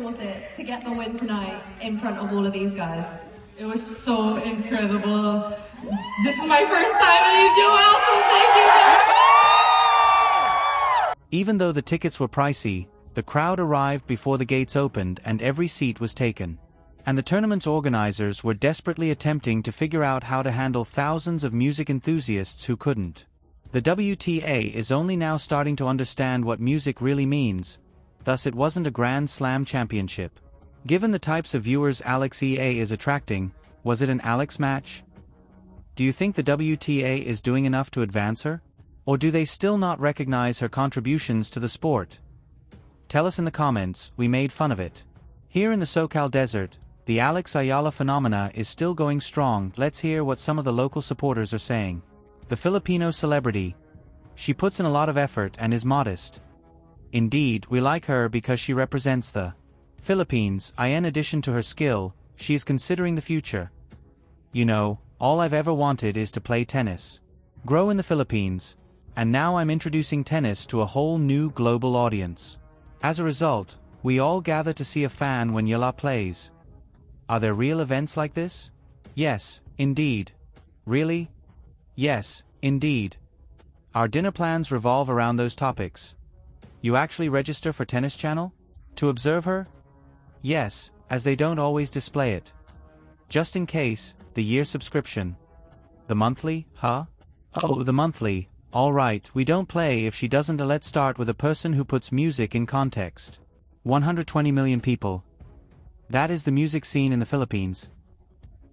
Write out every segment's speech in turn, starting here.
was it to get the win tonight in front of all of these guys? It was so incredible. This is my first time in India, so thank you very much. Even though the tickets were pricey, the crowd arrived before the gates opened and every seat was taken. And the tournament's organizers were desperately attempting to figure out how to handle thousands of music enthusiasts who couldn't. The WTA is only now starting to understand what music really means, thus it wasn't a Grand Slam championship. Given the types of viewers Alex Eala is attracting, was it an Alex match? Do you think the WTA is doing enough to advance her? Or do they still not recognize her contributions to the sport? Tell us in the comments, we made fun of it. Here in the SoCal desert, the Alex Eala phenomena is still going strong. Let's hear what some of the local supporters are saying. The Filipino celebrity. She puts in a lot of effort and is modest. Indeed, we like her because she represents the Philippines. In addition to her skill, she is considering the future. You know, all I've ever wanted is to play tennis. Grow in the Philippines. And now I'm introducing tennis to a whole new global audience. As a result, we all gather to see a fan when Eala plays. Are there real events like this? Yes, indeed. Really? Yes, indeed. Our dinner plans revolve around those topics. You actually register for Tennis Channel? To observe her? Yes, as they don't always display it. Just in case, the year subscription. The monthly, huh? Oh, the monthly. Alright, we don't play if she doesn't. Let's start with a person who puts music in context. 120 million people. That is the music scene in the Philippines.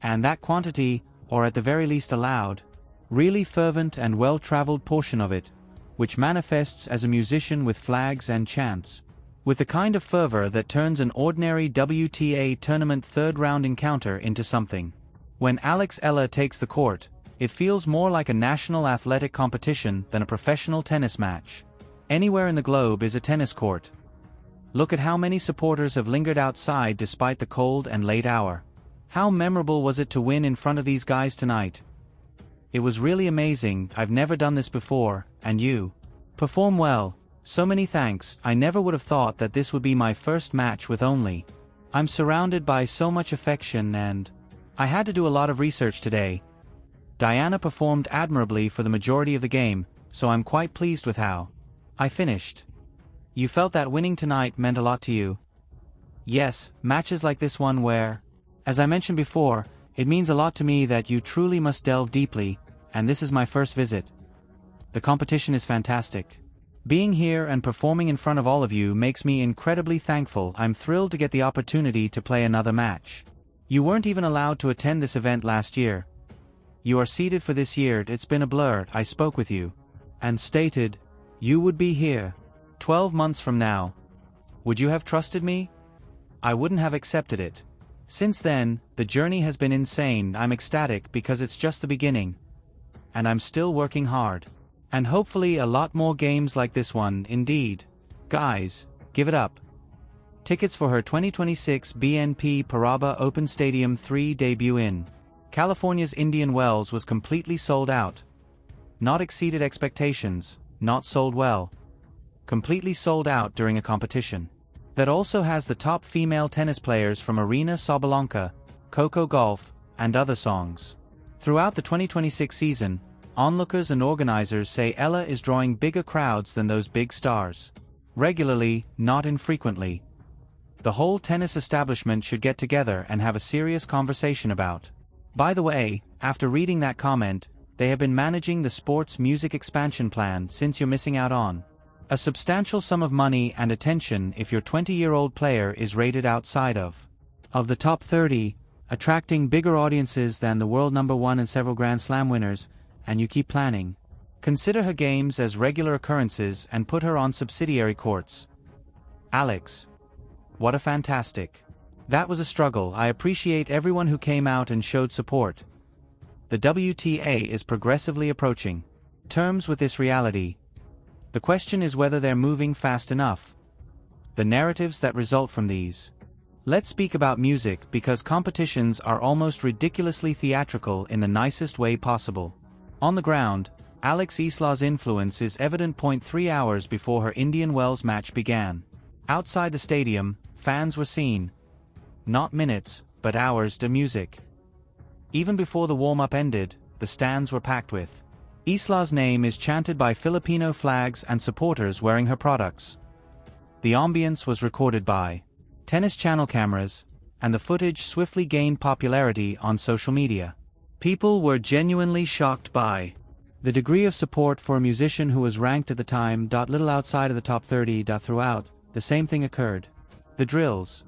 And that quantity, or at the very least a loud, really fervent and well-traveled portion of it, which manifests as a musician with flags and chants. With the kind of fervor that turns an ordinary WTA tournament third-round encounter into something. When Alex Eala takes the court, it feels more like a national athletic competition than a professional tennis match. Anywhere in the globe is a tennis court. Look at how many supporters have lingered outside despite the cold and late hour. How memorable was it to win in front of these guys tonight? It was really amazing. I've never done this before, and you perform well. So many thanks. I never would have thought that this would be my first match with only. I'm surrounded by so much affection and I had to do a lot of research today. Diana performed admirably for the majority of the game, so I'm quite pleased with how I finished. You felt that winning tonight meant a lot to you? Yes, matches like this one where, as I mentioned before, it means a lot to me that you truly must delve deeply, and this is my first visit. The competition is fantastic. Being here and performing in front of all of you makes me incredibly thankful. I'm thrilled to get the opportunity to play another match. You weren't even allowed to attend this event last year. You are seated for this year. It's been a blur. I spoke with you and stated you would be here 12 months from now. Would you have trusted me? I wouldn't have accepted it. Since then, the journey has been insane. I'm ecstatic because it's just the beginning. And I'm still working hard. And hopefully a lot more games like this one. Indeed. Guys, give it up. Tickets for her 2026 BNP Paribas Open Stadium 3 debut in California's Indian Wells was completely sold out. Not exceeded expectations, not sold well. Completely sold out during a competition that also has the top female tennis players from Arena Sabalanka, Coco Golf, and other songs. Throughout the 2026 season, onlookers and organizers say Eala is drawing bigger crowds than those big stars. Regularly, not infrequently. The whole tennis establishment should get together and have a serious conversation about. By the way, after reading that comment, they have been managing the sports music expansion plan since you're missing out on a substantial sum of money and attention if your 20-year-old player is rated outside of the top 30, attracting bigger audiences than the world number one and several Grand Slam winners, and you keep planning. Consider her games as regular occurrences and put her on subsidiary courts. Alex. What a fantastic. That was a struggle. I appreciate everyone who came out and showed support. The WTA is progressively approaching terms with this reality. The question is whether they're moving fast enough. The narratives that result from these. Let's speak about music because competitions are almost ridiculously theatrical in the nicest way possible. On the ground, Alex Eala's influence is evident. 3 hours before her Indian Wells match began. Outside the stadium, fans were seen. Not minutes, but hours de music. Even before the warm-up ended, the stands were packed with. Eala's name is chanted by Filipino flags and supporters wearing her products. The ambience was recorded by Tennis Channel cameras, and the footage swiftly gained popularity on social media. People were genuinely shocked by the degree of support for a musician who was ranked at the time little outside of the top 30. Throughout, the same thing occurred. The drills.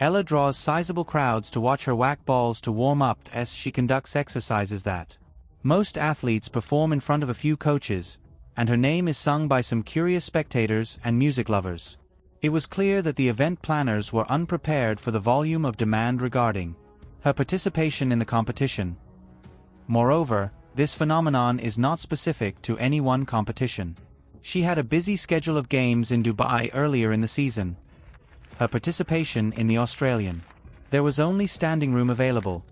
Ella draws sizable crowds to watch her whack balls to warm up as she conducts exercises that most athletes perform in front of a few coaches, and her name is sung by some curious spectators and music lovers. It was clear that the event planners were unprepared for the volume of demand regarding her participation in the competition. Moreover, this phenomenon is not specific to any one competition. She had a busy schedule of games in Dubai earlier in the season. Her participation in the Australian. There was only standing room available.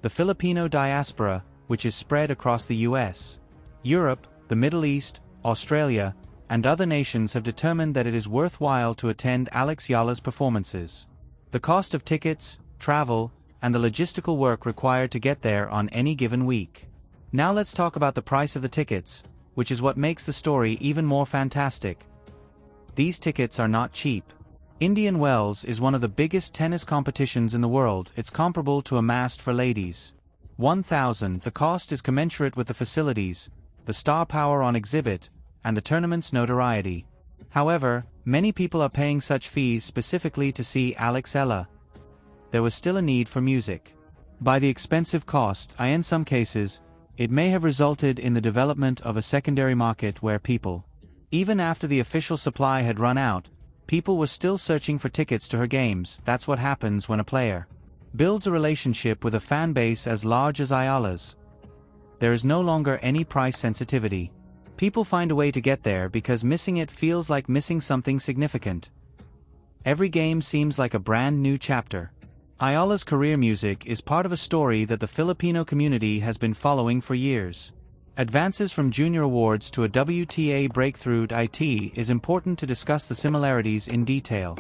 The Filipino diaspora, which is spread across the US, Europe, the Middle East, Australia, and other nations have determined that it is worthwhile to attend Alex Eala's performances. The cost of tickets, travel, and the logistical work required to get there on any given week. Now let's talk about the price of the tickets, which is what makes the story even more fantastic. These tickets are not cheap. Indian Wells is one of the biggest tennis competitions in the world. It's comparable to a mast for ladies. 1,000. The cost is commensurate with the facilities, the star power on exhibit, and the tournament's notoriety. However, many people are paying such fees specifically to see Alex Eala. There was still a need for music. By the expensive cost, in some cases, it may have resulted in the development of a secondary market where people, even after the official supply had run out, people were still searching for tickets to her games. That's what happens when a player builds a relationship with a fan base as large as Eala's. There is no longer any price sensitivity. People find a way to get there because missing it feels like missing something significant. Every game seems like a brand new chapter. Eala's career music is part of a story that the Filipino community has been following for years. Advances from junior awards to a WTA breakthrough, it is important to discuss the similarities in detail.